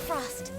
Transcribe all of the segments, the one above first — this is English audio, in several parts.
frost.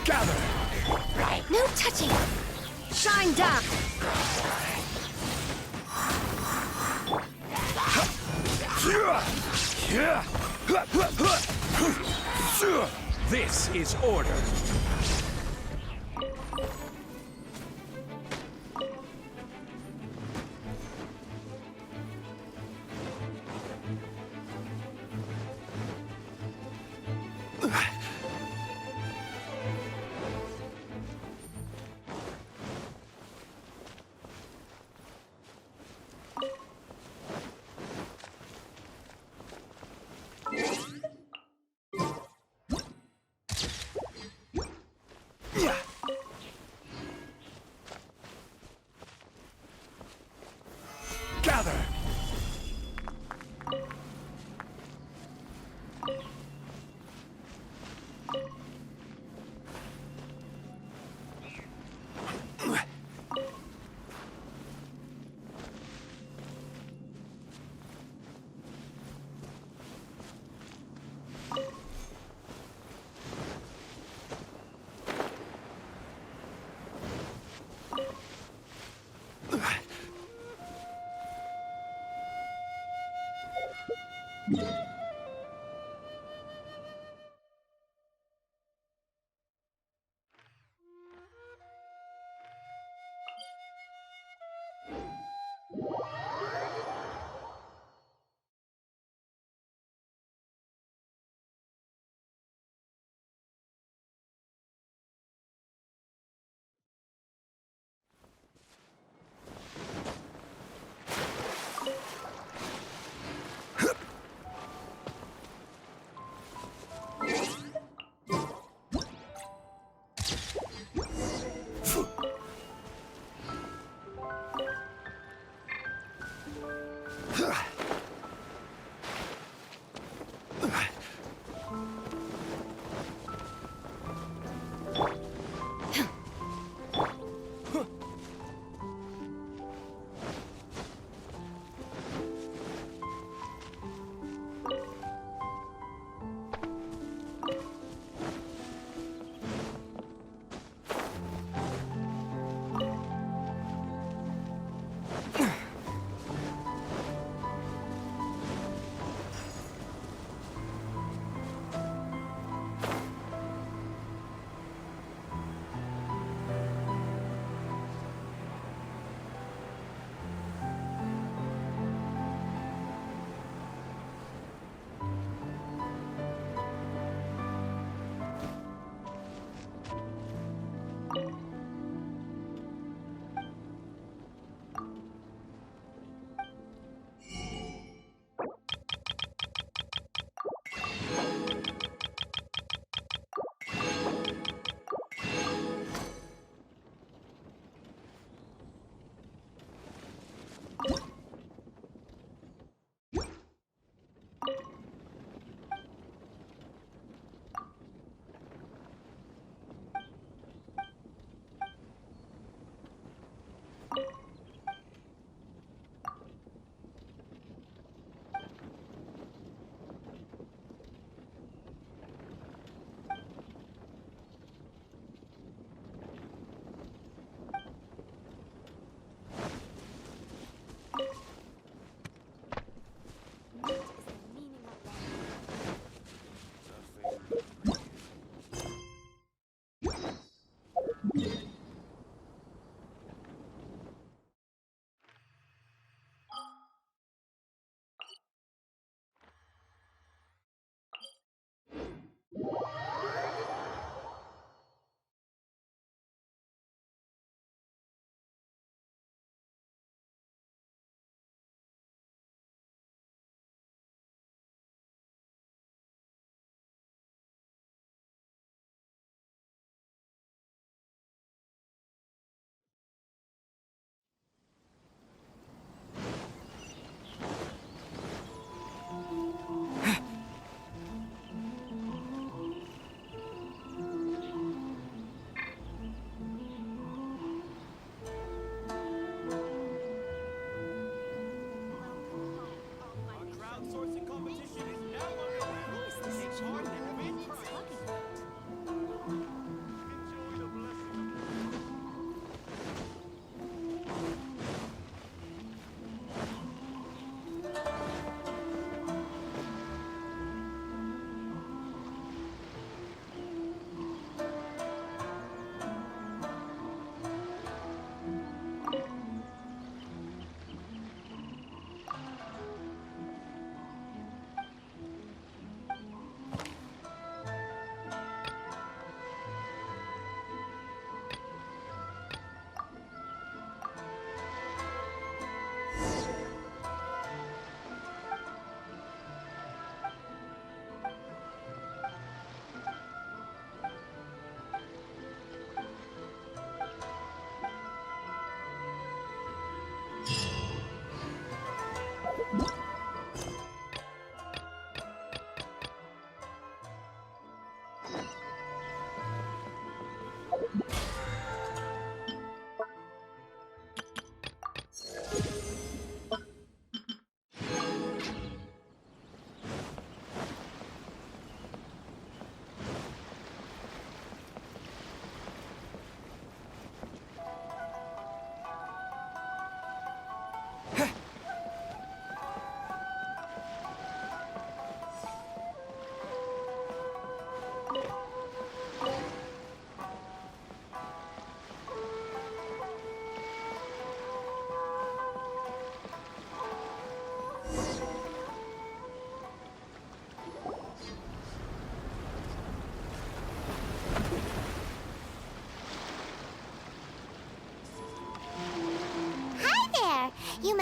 Gather! No touching! Shine down! This is order.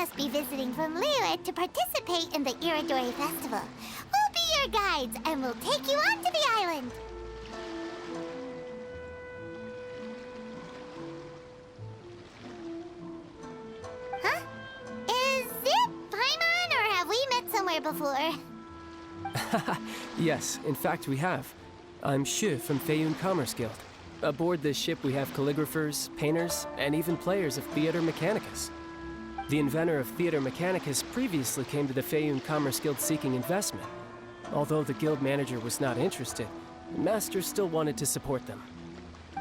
must be visiting from Liyue to participate in the Iridori Festival. We'll be your guides, and we'll take you onto the island. Huh? Is it Paimon, or have we met somewhere before? Yes, in fact we have. I'm Shu from Feiyun Commerce Guild. Aboard this ship we have calligraphers, painters, and even players of Theater Mechanicus. The inventor of Theater Mechanicus previously came to the Feiyun Commerce Guild seeking investment. Although the guild manager was not interested, the master still wanted to support them.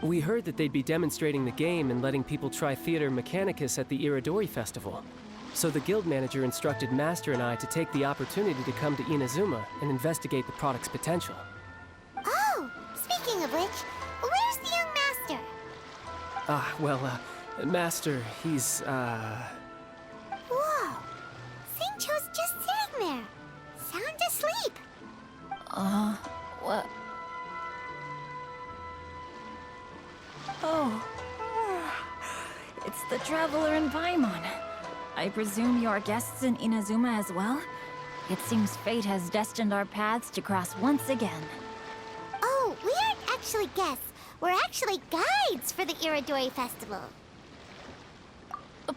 We heard that they'd be demonstrating the game and letting people try Theater Mechanicus at the Iridori Festival. So the guild manager instructed Master and I to take the opportunity to come to Inazuma and investigate the product's potential. Oh, speaking of which, where's the young master? Master, he's, Whoa! Xingqiu's just sitting there, sound asleep. What? Oh. It's the Traveler in Paimon. I presume you are guests in Inazuma as well? It seems fate has destined our paths to cross once again. Oh, we aren't actually guests. We're actually guides for the Iridori Festival.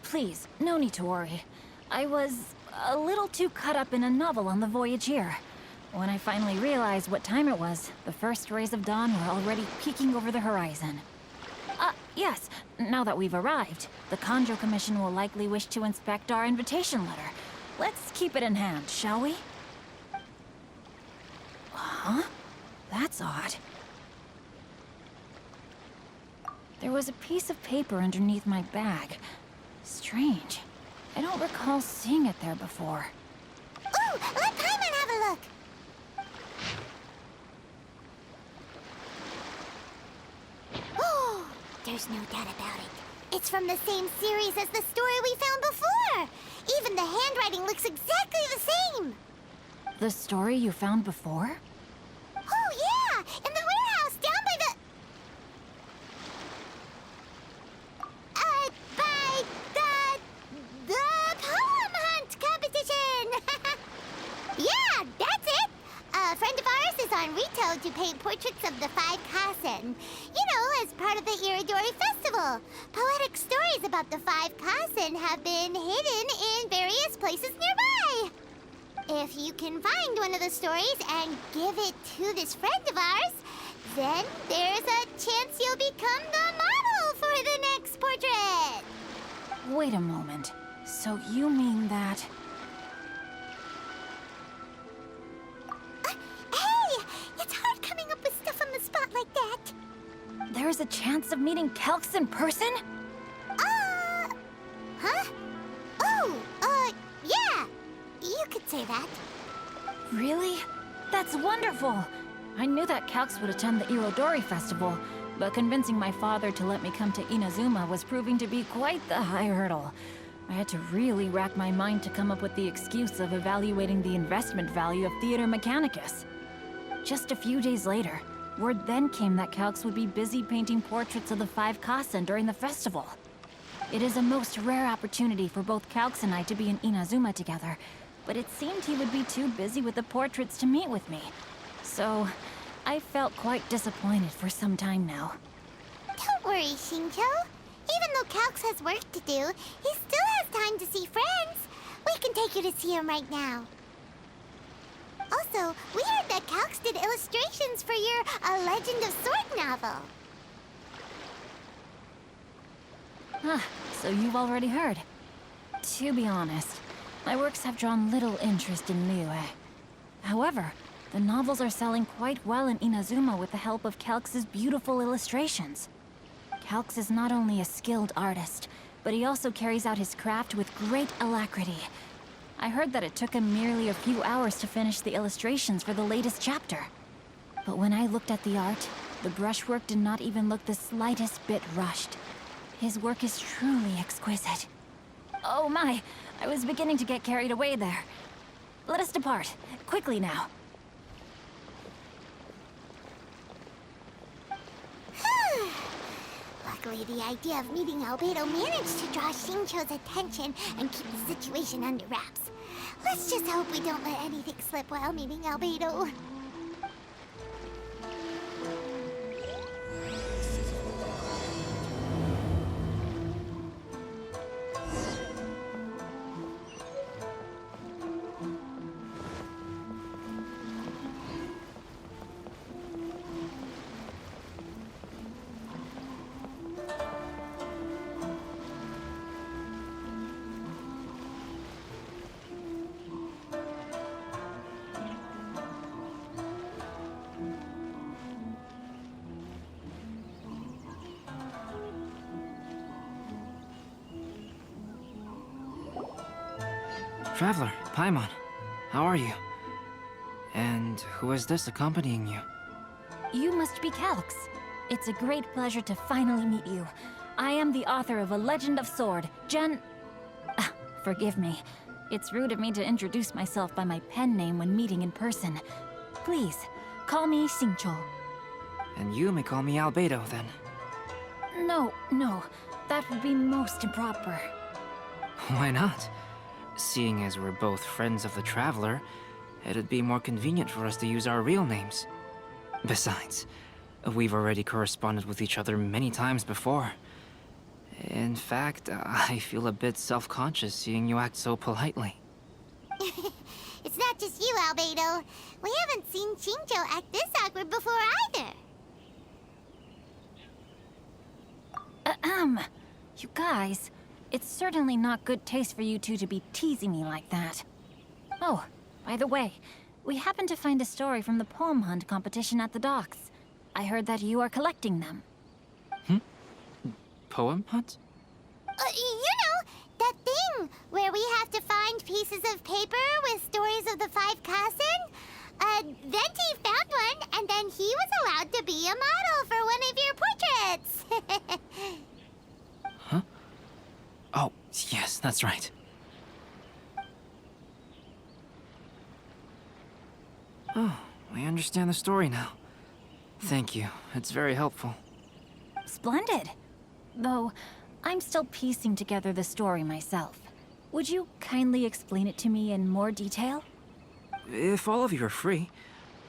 Please, no need to worry. I was a little too caught up in a novel on the voyage here. When I finally realized what time it was, the first rays of dawn were already peeking over the horizon. Yes, now that we've arrived, the Kanjo Commission will likely wish to inspect our invitation letter. Let's keep it in hand, shall we? Huh? That's odd. There was a piece of paper underneath my bag. Strange. I don't recall seeing it there before. Ooh, let Paimon have a look. Oh, there's no doubt about it. It's from the same series as the story we found before. Even the handwriting looks exactly the same. The story you found before? Oh, yeah! In the warehouse down by the... the poem hunt competition! Yeah, that's it! A friend of ours is on Rito to paint portraits of the 5 Kasen. You know, as part of the Iridori Festival. Poetic stories about the 5 Kasen have been hidden in various places nearby. If you can find one of the stories and give it to this friend of ours, then there's a chance you'll become the model for the next portrait. Wait a moment. So you mean that... Hey! It's hard coming up with stuff on the spot like that. There's a chance of meeting Calx in person? Huh? Oh, yeah. You could say that. Really? That's wonderful! I knew that Calx would attend the Irodori Festival, but convincing my father to let me come to Inazuma was proving to be quite the high hurdle. I had to really rack my mind to come up with the excuse of evaluating the investment value of Theater Mechanicus. Just a few days later, word then came that Calx would be busy painting portraits of the 5 Kasen during the festival. It is a most rare opportunity for both Calx and I to be in Inazuma together, but it seemed he would be too busy with the portraits to meet with me. So, I felt quite disappointed for some time now. Don't worry, Xingqiu. Even though Calx has work to do, he still has time to see friends. We can take you to see him right now. Also, we heard that Calx did illustrations for your A Legend of Sword novel. So you've already heard. To be honest, my works have drawn little interest in Liyue. However, the novels are selling quite well in Inazuma with the help of Calx's beautiful illustrations. Calx is not only a skilled artist, but he also carries out his craft with great alacrity. I heard that it took him merely a few hours to finish the illustrations for the latest chapter. But when I looked at the art, the brushwork did not even look the slightest bit rushed. His work is truly exquisite. Oh my, I was beginning to get carried away there. Let us depart, quickly now. Luckily, the idea of meeting Albedo managed to draw Xingqiu's attention and keep the situation under wraps. Let's just hope we don't let anything slip while meeting Albedo. Traveler, Paimon, how are you? And who is this accompanying you? You must be Calx. It's a great pleasure to finally meet you. I am the author of A Legend of Sword, forgive me. It's rude of me to introduce myself by my pen name when meeting in person. Please, call me Xingqiu. And you may call me Albedo, then. No, that would be most improper. Why not? Seeing as we're both friends of the Traveler, it'd be more convenient for us to use our real names. Besides, we've already corresponded with each other many times before. In fact, I feel a bit self-conscious seeing you act so politely. It's not just you, Albedo. We haven't seen Xingqiu act this awkward before either. You guys, it's certainly not good taste for you two to be teasing me like that. Oh, by the way, we happened to find a story from the poem hunt competition at the docks. I heard that you are collecting them. Poem hunt? That thing where we have to find pieces of paper with stories of the 5 Kasen. Venti found one, and then he was allowed to be a model for one of your portraits. Huh? Oh, yes, that's right. Oh, I understand the story now. Thank you. It's very helpful. Splendid. Though, I'm still piecing together the story myself. Would you kindly explain it to me in more detail? If all of you are free,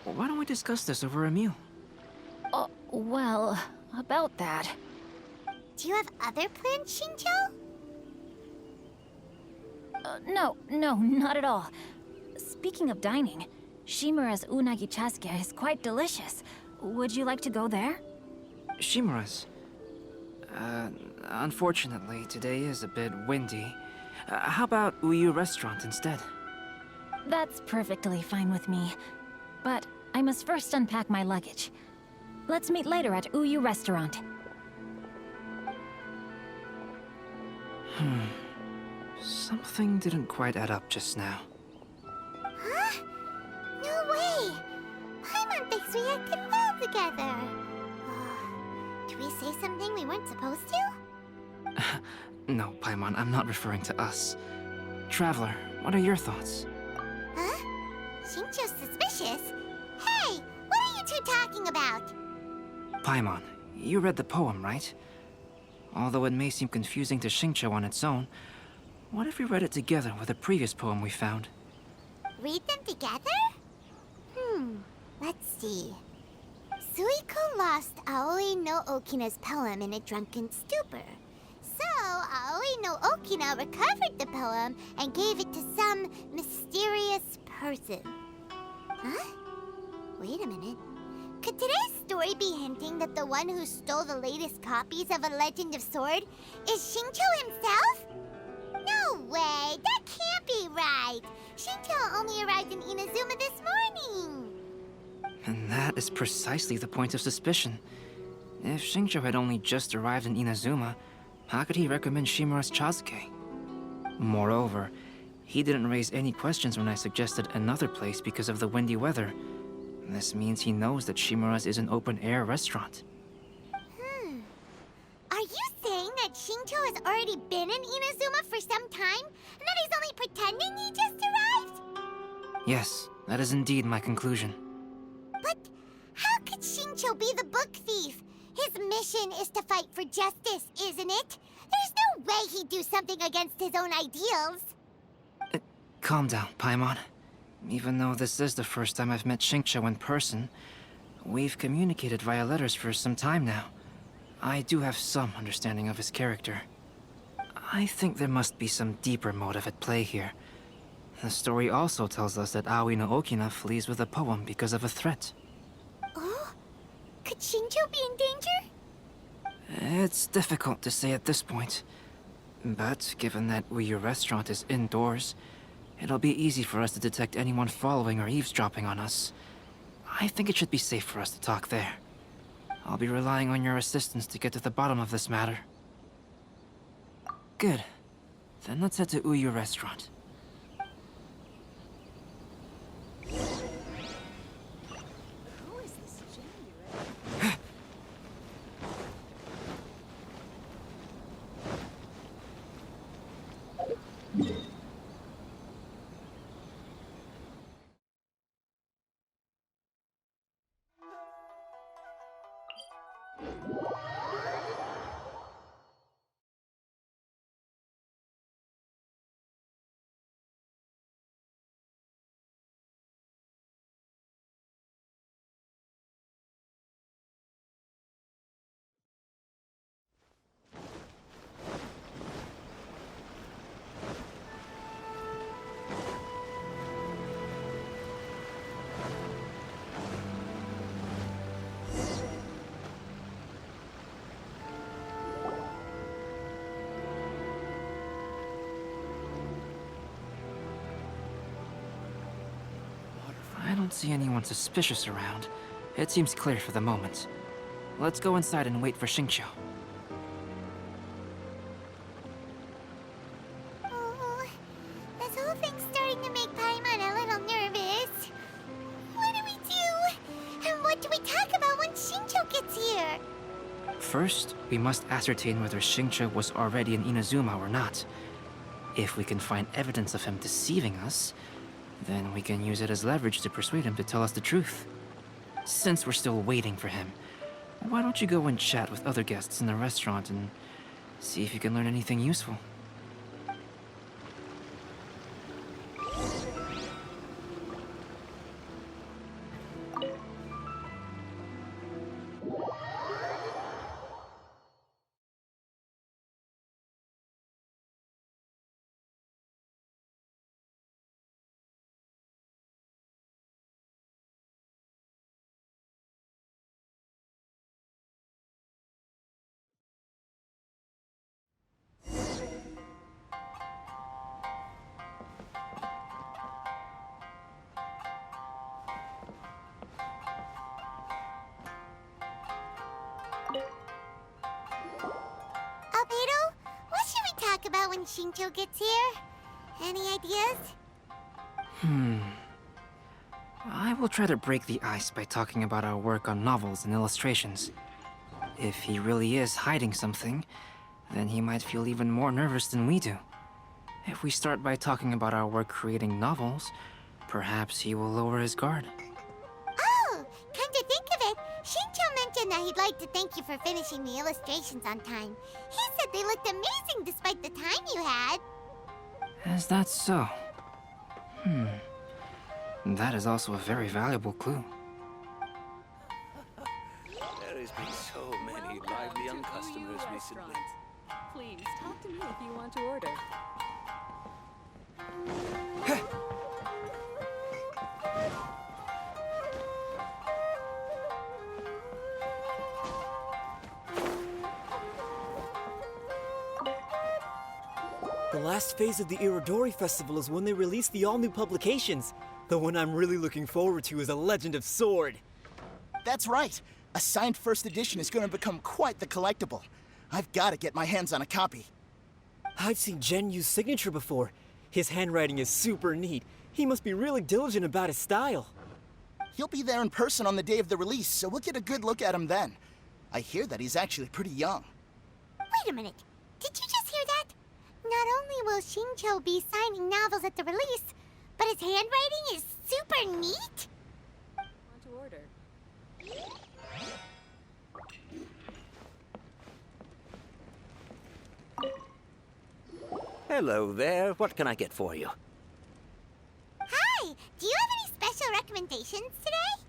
why don't we discuss this over a meal? Well, about that. Do you have other plans, Xingqiu? No, not at all. Speaking of dining, Shimura's unagi chasuke is quite delicious. Would you like to go there? Shimura's. Unfortunately, today is a bit windy. How about Uyu Restaurant instead? That's perfectly fine with me. But I must first unpack my luggage. Let's meet later at Uyu Restaurant. Something didn't quite add up just now. Huh? No way! Paimon thinks we acted well together. Did we say something we weren't supposed to? No, Paimon, I'm not referring to us. Traveler, what are your thoughts? Huh? Xingqiu's suspicious? Hey, what are you two talking about? Paimon, you read the poem, right? Although it may seem confusing to Xingqiu on its own, what if we read it together with a previous poem we found? Read them together? Let's see. Suiko lost Aoi no Okina's poem in a drunken stupor. So, Aoi no Okina recovered the poem and gave it to some mysterious person. Huh? Wait a minute. Could today's story be hinting that the one who stole the latest copies of A Legend of Sword is Xingqiu himself? No way! That can't be right! Xingqiu only arrived in Inazuma this morning! And that is precisely the point of suspicion. If Xingqiu had only just arrived in Inazuma, how could he recommend Shimura's Chasuke? Moreover, he didn't raise any questions when I suggested another place because of the windy weather. This means he knows that Shimura's is an open-air restaurant. Are you saying that Xingqiu has already been in Inazuma for some time? And that he's only pretending he just arrived? Yes, that is indeed my conclusion. But how could Xingqiu be the book thief? His mission is to fight for justice, isn't it? There's no way he'd do something against his own ideals. Calm down, Paimon. Even though this is the first time I've met Xingqiu in person, we've communicated via letters for some time now. I do have some understanding of his character. I think there must be some deeper motive at play here. The story also tells us that Aoi no Okina flees with a poem because of a threat. Oh? Could Xingqiu be in danger? It's difficult to say at this point. But given that Uyu Restaurant is indoors, it'll be easy for us to detect anyone following or eavesdropping on us. I think it should be safe for us to talk there. I'll be relying on your assistance to get to the bottom of this matter. Good. Then let's head to Uyu Restaurant. I don't see anyone suspicious around. It seems clear for the moment. Let's go inside and wait for Xingqiu. Oh, this whole thing's starting to make Paimon a little nervous. What do we do? And what do we talk about when Xingqiu gets here? First, we must ascertain whether Xingqiu was already in Inazuma or not. If we can find evidence of him deceiving us, then we can use it as leverage to persuade him to tell us the truth. Since we're still waiting for him, why don't you go and chat with other guests in the restaurant and see if you can learn anything useful? Albedo, what should we talk about when Xingqiu gets here? Any ideas? I will try to break the ice by talking about our work on novels and illustrations. If he really is hiding something, then he might feel even more nervous than we do. If we start by talking about our work creating novels, perhaps he will lower his guard. Oh, come to think of it, Xingqiu mentioned that he'd like to thank you for finishing the illustrations on time. He said they looked amazing despite the time you had. Is that so? That is also a very valuable clue. There has been so many lively young customers recently. Please talk to me if you want to order. The last phase of the Irodori Festival is when they release the all-new publications. The one I'm really looking forward to is A Legend of Sword. That's right. A signed first edition is going to become quite the collectible. I've got to get my hands on a copy. I've seen Genyu's signature before. His handwriting is super neat. He must be really diligent about his style. He'll be there in person on the day of the release, so we'll get a good look at him then. I hear that he's actually pretty young. Wait a minute. Did you just hear that? Not only will Xingqiu be signing novels at the release, but his handwriting is super neat? Want to order? Hello there. What can I get for you? Hi! Do you have any special recommendations today?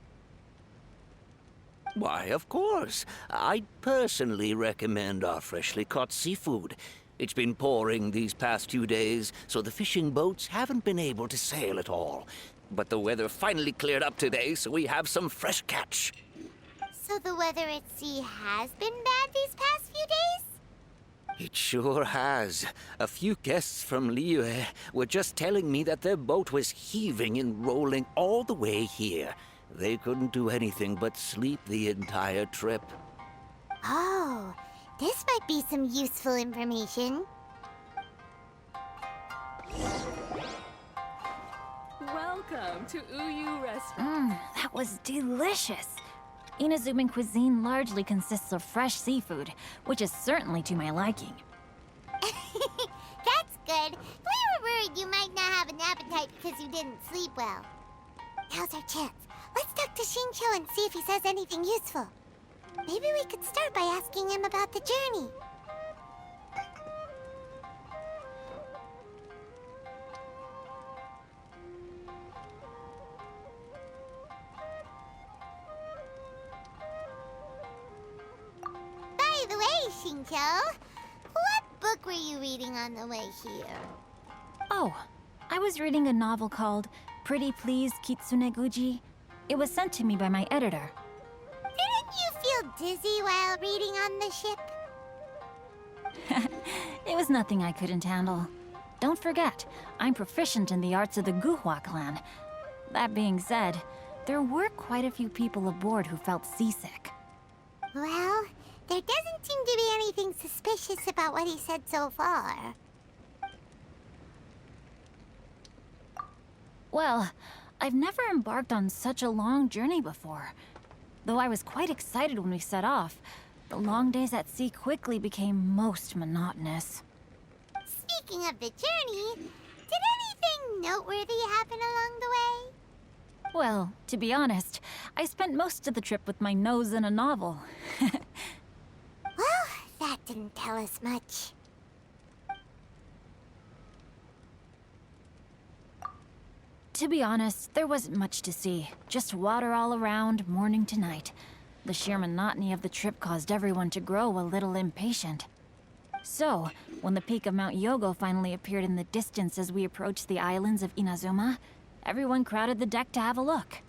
Why, of course. I'd personally recommend our freshly caught seafood. It's been pouring these past few days, so the fishing boats haven't been able to sail at all. But the weather finally cleared up today, so we have some fresh catch. So the weather at sea has been bad these past few days? It sure has. A few guests from Liyue were just telling me that their boat was heaving and rolling all the way here. They couldn't do anything but sleep the entire trip. Oh, this might be some useful information. Welcome to Uyu Restaurant. That was delicious. Inazuman cuisine largely consists of fresh seafood, which is certainly to my liking. That's good. We were worried you might not have an appetite because you didn't sleep well. Now's our chance. Let's talk to Xingqiu and see if he says anything useful. Maybe we could start by asking him about the journey. By the way, Xingqiu, what book were you reading on the way here? Oh, I was reading a novel called Pretty Please Kitsune Guji. It was sent to me by my editor. Didn't you feel dizzy while reading on the ship? It was nothing I couldn't handle. Don't forget, I'm proficient in the arts of the Guhua clan. That being said, there were quite a few people aboard who felt seasick. Well, there doesn't seem to be anything suspicious about what he said so far. Well, I've never embarked on such a long journey before. Though I was quite excited when we set off, the long days at sea quickly became most monotonous. Speaking of the journey, did anything noteworthy happen along the way? Well, to be honest, I spent most of the trip with my nose in a novel. Well, that didn't tell us much. To be honest, there wasn't much to see. Just water all around, morning to night. The sheer monotony of the trip caused everyone to grow a little impatient. So, when the peak of Mount Yogo finally appeared in the distance as we approached the islands of Inazuma, everyone crowded the deck to have a look.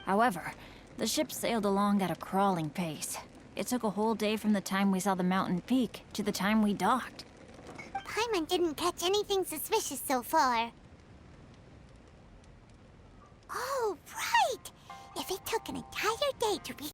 However, the ship sailed along at a crawling pace. It took a whole day from the time we saw the mountain peak to the time we docked. Paimon didn't catch anything suspicious so far. Oh, right! If it took an entire day to reach